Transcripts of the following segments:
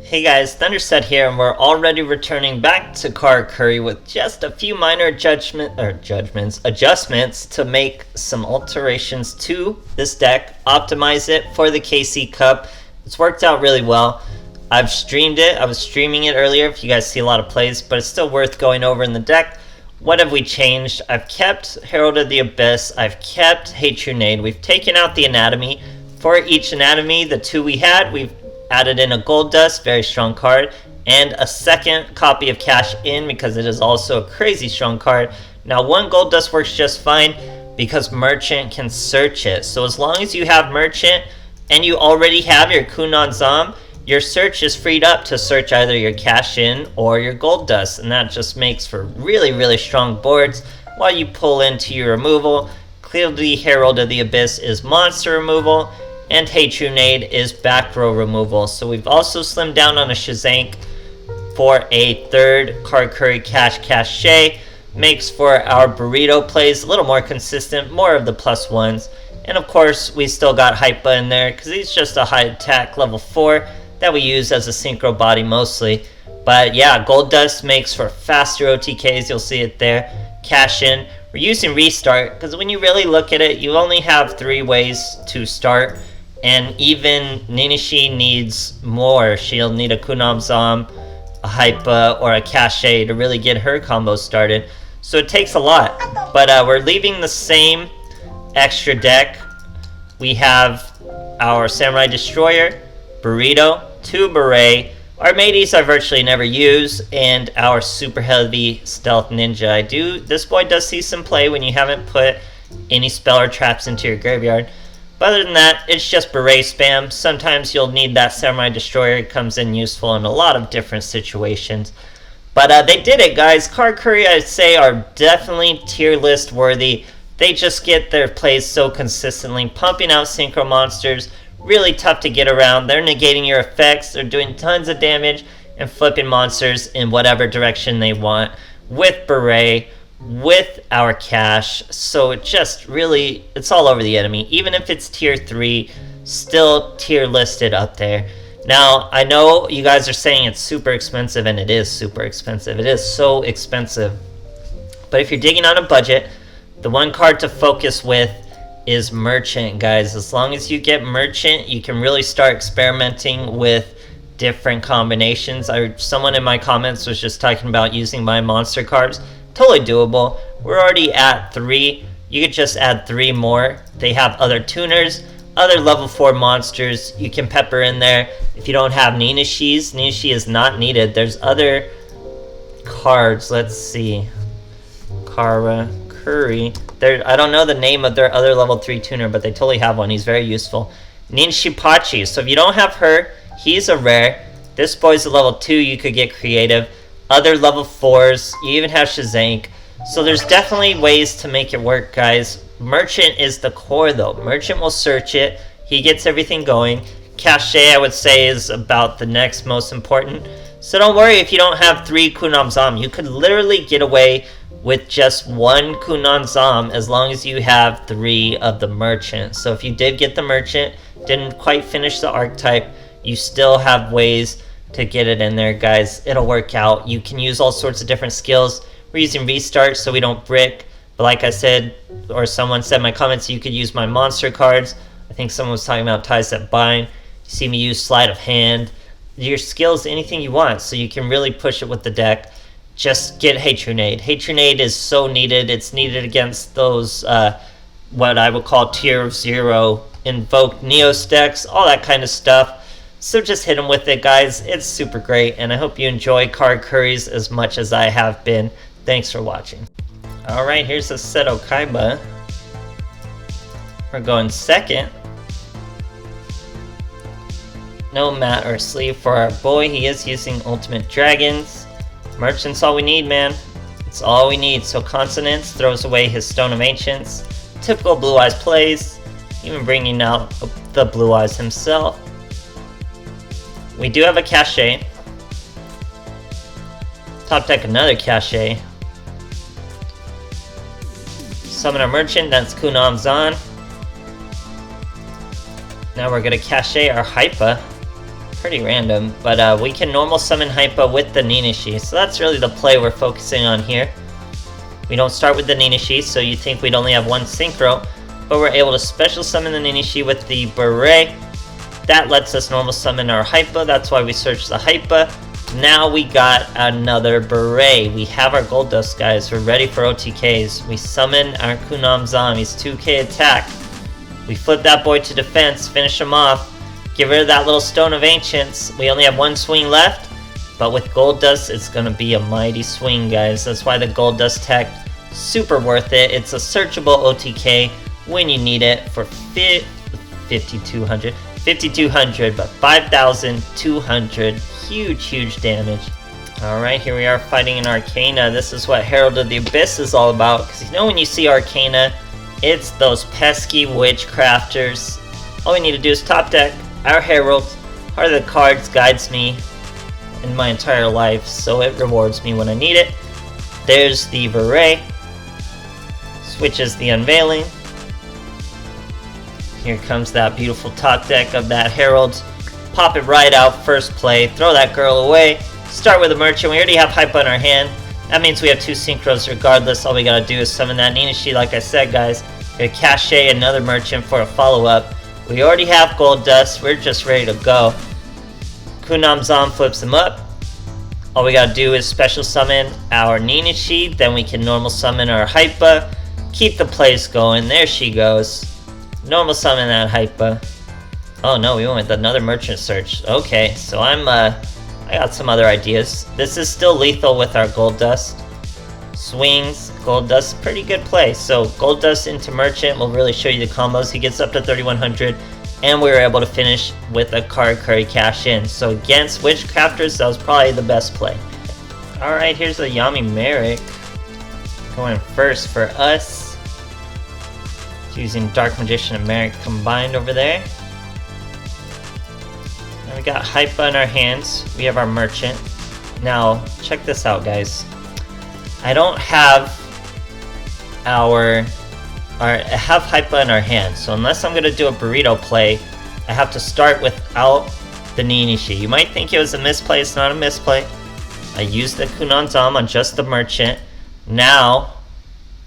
Hey guys, THUNDERSTUD here, and we're already returning back to Karakuri with just a few minor adjustments to make some alterations to this deck, optimize it for the KC Cup. It's worked out really well. I've streamed it. I was streaming it earlier if you guys see a lot of plays, but it's still worth going over in the deck. What have we changed? I've kept Herald of the Abyss. I've kept Hey True Nade. We've taken out the anatomy. For each anatomy, the two we had, we've added in a Gold Dust, very strong card, and a second copy of Cash In because it is also a crazy strong card. Now, one Gold Dust works just fine because Merchant can search it. So as long as you have Merchant and you already have your Kunan Zom, your search is freed up to search either your Cash In or your Gold Dust, and that just makes for really strong boards while you pull into your removal. Clearly, Herald of the Abyss is monster removal, and Hey True Nade is back row removal. So we've also slimmed down on a Shazank for a third Karakuri Cache. Makes for our burrito plays a little more consistent, more of the +1s. And of course, we still got Hypa in there because he's just a high attack level 4 that we use as a synchro body mostly. But yeah, Gold Dust makes for faster OTKs, you'll see it there. Cash In. We're using Restart because when you really look at it, you only have 3 ways to start. And even Ninishi needs more. She'll need a Kunam Zom, a Hypa, or a Cache to really get her combo started. So it takes a lot. But we're leaving the same extra deck. We have our Samurai Destroyer, Burrito, 2 Beret. Our Mateys I virtually never use, and our Super Heavy Stealth Ninja. This boy does see some play when you haven't put any spell or traps into your graveyard. But other than that, it's just Beret spam. Sometimes you'll need that Samurai Destroyer. It comes in useful in a lot of different situations. But they did it, guys. Karakuri, I'd say, are definitely tier list worthy. They just get their plays so consistently, pumping out synchro monsters. Really tough to get around. They're negating your effects. They're doing tons of damage and flipping monsters in whatever direction they want with Beret, with our Cash. So it just really, it's all over the enemy. Even if it's tier 3, still tier listed up there. Now, I know you guys are saying it's super expensive, and it is super expensive. It is so expensive. But if you're digging on a budget, the one card to focus with is Merchant, guys. As long as you get Merchant, you can really start experimenting with different combinations. Someone in my comments was just talking about using my monster cards. Totally doable. We're already at 3. You could just add 3 more. They have other tuners, other level 4 monsters you can pepper in there. If you don't have Ninishi is not needed. There's other cards. Let's see. Karakuri. I don't know the name of their other level 3 tuner, but they totally have one. He's very useful. Ninshipachi. So if you don't have her, he's a rare. This boy's a level 2. You could get creative. Other level 4s. You even have Shazank. So there's definitely ways to make it work, guys. Merchant is the core, though. Merchant will search it. He gets everything going. Cache, I would say, is about the next most important. So don't worry if you don't have 3 Kunam Zom. You could literally get away with just 1 Kunan Zom as long as you have 3 of the Merchant. So if you did get the Merchant, didn't quite finish the archetype, you still have ways to get it in there, guys. It'll work out. You can use all sorts of different skills. We're using Restart so we don't brick. But like I said, or someone said in my comments, you could use my monster cards. I think someone was talking about Ties That Bind. You see me use Sleight of Hand. Your skills, anything you want, so you can really push it with the deck. Just get Hey True Nade. Hey True Nade is so needed. It's needed against those, what I would call tier 0 invoke Neos decks, all that kind of stuff. So just hit them with it, guys. It's super great, and I hope you enjoy Karakuri's as much as I have been. Thanks for watching. Alright, here's a Seto Kaiba. We're going second. No mat or sleeve for our boy. He is using Ultimate Dragons. Merchant's all we need, man. It's all we need. So Consonance throws away his Stone of Ancients. Typical Blue Eyes plays. Even bringing out the Blue Eyes himself. We do have a Cache. Top deck another Cache. Summon a Merchant, that's Kunam Zon. Now we're gonna Cache our Hypa. pretty random, but we can normal summon Hypa with the Ninishi, so that's really the play we're focusing on here. We don't start with the Ninishi, so you think we'd only have one Synchro, but we're able to special summon the Ninishi with the Beret. That lets us normal summon our Hypa, that's why we search the Hypa. Now we got another Beret. We have our Gold Dust, guys. We're ready for OTKs. We summon our Kunam Zam. He's 2k attack. We flip that boy to defense, finish him off. Get rid of that little Stone of Ancients. We only have one swing left, but with Gold Dust, it's going to be a mighty swing, guys. That's why the Gold Dust tech, super worth it. It's a searchable OTK when you need it for 5,200, but 5,200. Huge damage. Alright, here we are fighting an Arcana. This is what Herald of the Abyss is all about, because you know when you see Arcana, it's those pesky witchcrafters. All we need to do is top deck our Herald. Heart of the cards guides me in my entire life, so it rewards me when I need it. There's the Beret. Switches the Unveiling. Here comes that beautiful top deck of that Herald. Pop it right out, first play. Throw that girl away. Start with a Merchant. We already have Hypa in our hand. That means we have two Synchros regardless. All we gotta do is summon that Ninishi, like I said, guys. Gonna cache another Merchant for a follow-up. We already have Gold Dust. We're just ready to go. Kunam Zam flips him up. All we gotta do is special summon our Ninishi. Then we can normal summon our Hypa. Keep the plays going. There she goes. Normal summon that Hypa. Oh no, we went with another Merchant search. Okay, so I got some other ideas. This is still lethal with our Gold Dust. Swings, Gold Dust, pretty good play. So Gold Dust into Merchant will really show you the combos. He gets up to 3,100, and we were able to finish with a Karakuri cash in. So against Witchcrafters, that was probably the best play. Alright, here's a Yami Merrick going first for us. Using Dark Magician and Merrick combined over there. And we got Hypa in our hands. We have our Merchant. Now, check this out, guys. I don't have I have Hypa in our hands, so unless I'm going to do a burrito play, I have to start without the Ninishi. You might think it was a misplay. It's not a misplay. I used the Kunam Zam on just the Merchant. Now,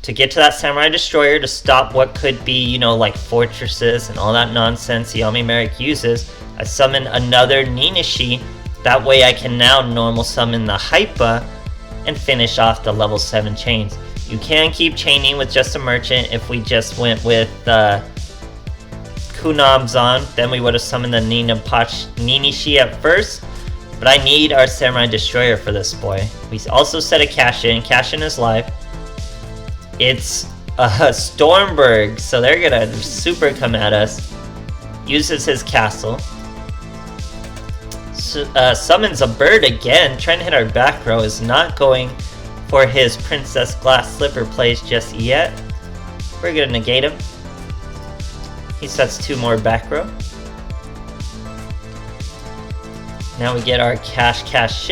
to get to that Samurai Destroyer to stop what could be, you know, like fortresses and all that nonsense Yami Merrick uses, I summon another Ninishi. That way I can now normal summon the Hypa and finish off the level 7 chains. You can keep chaining with just a Merchant. If we just went with Kunam Zam, then we would have summoned the Ninishi at first. But I need our Samurai Destroyer for this boy. We also set a cash in. Cash in is live. It's Stormberg, so they're gonna super come at us. Uses his castle. Summons a bird again. Trying to hit our back row. Is not going for his Princess Glass Slipper plays just yet. We're gonna negate him. He sets 2 more back row. Now we get our cache.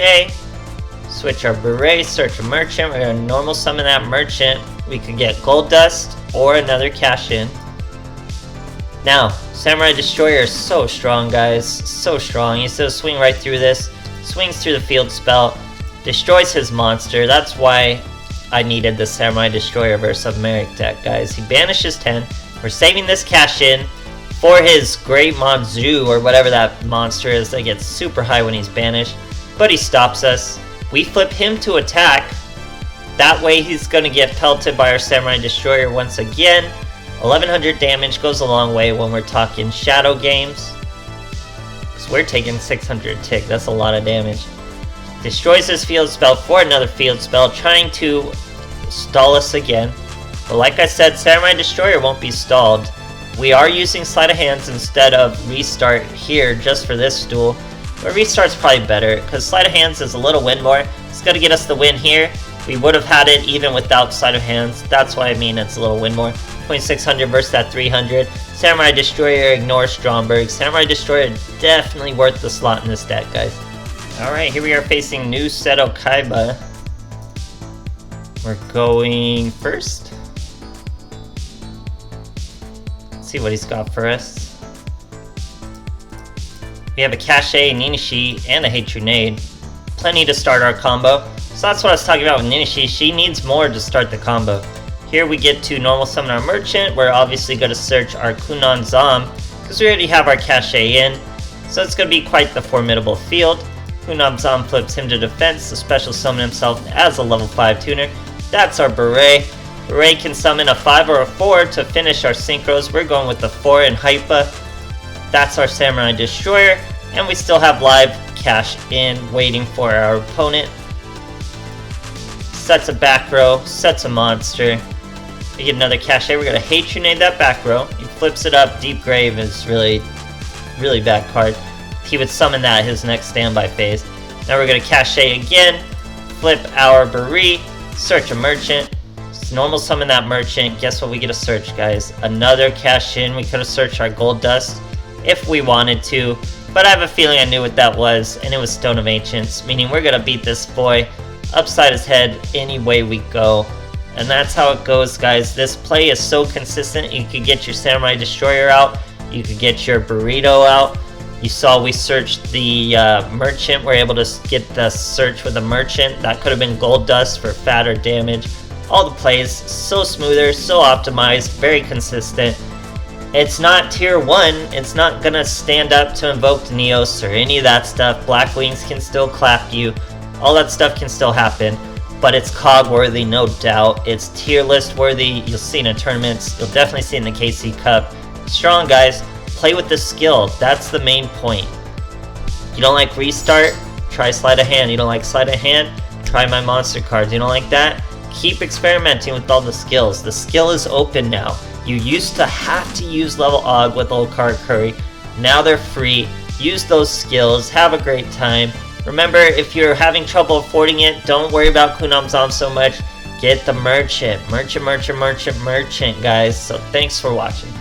Switch our Beret, search a Merchant. We're gonna normal summon that Merchant. We could get Gold Dust or another cash in. Now, Samurai Destroyer is so strong, guys. So strong. He's gonna swing right through this. Swings through the field spell. Destroys his monster. That's why I needed the Samurai Destroyer versus Merrick deck, guys. He banishes 10. We're saving this cash in for his Great Monzu, or whatever that monster is that gets super high when he's banished. But he stops us. We flip him to attack. That way he's going to get pelted by our Samurai Destroyer once again. 1100 damage goes a long way when we're talking Shadow games. Because we're taking 600 tick. That's a lot of damage. Destroys his field spell for another field spell, trying to stall us again. But like I said, Samurai Destroyer won't be stalled. We are using Sleight of Hands instead of Restart here just for this duel. But Restart's probably better, because Sleight of Hands is a little win more. It's going to get us the win here. We would have had it even without Sleight of Hands. That's why I mean it's a little win more. 2600 versus that 300. Samurai Destroyer ignores Stromberg. Samurai Destroyer definitely worth the slot in this deck, guys. Alright, here we are facing new Seto Kaiba. We're going first. Let's see what he's got for us. We have a Cache, Ninishi, and a Hatred Nade. Plenty to start our combo. So that's what I was talking about with Ninishi. She needs more to start the combo. Here we get to normal summon our Merchant. We're obviously going to search our Kunan Zom because we already have our Cache in. So it's going to be quite the formidable field. Kunan Zom flips him to defense to special summon himself as a level 5 tuner. That's our Beret. Beret can summon a 5 or a 4 to finish our synchros. We're going with the 4 in Hypa. That's our Samurai Destroyer. And we still have live cash in waiting for our opponent. Sets a back row, sets a monster. We get another Cache. We're going to Hatred Nade that back row. He flips it up. Deep Grave is really bad card. He would summon that his next standby phase. Now we're going to Cache again. Flip our Beret. Search a Merchant. Normal summon that Merchant. Guess what? We get a search, guys. Another cash in. We could have searched our Gold Dust if we wanted to. But I have a feeling I knew what that was. And it was Stone of Ancients. Meaning we're going to beat this boy upside his head any way we go. And that's how it goes, guys. This play is so consistent. You could get your Samurai Destroyer out. You could get your Burrito out. You saw we searched the Merchant. We're able to get the search with the Merchant. That could have been Gold Dust for fatter damage. All the plays, so smoother, so optimized, very consistent. It's not tier 1. It's not going to stand up to Invoked Neos or any of that stuff. Black Wings can still clap you. All that stuff can still happen. But it's COG worthy, no doubt. It's tier list worthy. You'll see in tournaments. You'll definitely see in the KC Cup. Strong, guys. Play with the skill. That's the main point. You don't like restart? Try sleight of hand. You don't like sleight of hand? Try my monster cards. You don't like that? Keep experimenting with all the skills. The skill is open now. You used to have to use level AUG with old Karakuri. Now they're free. Use those skills. Have a great time. Remember, if you're having trouble affording it, don't worry about Kunan Zom so much. Get the Merchant. Merchant, guys. So thanks for watching.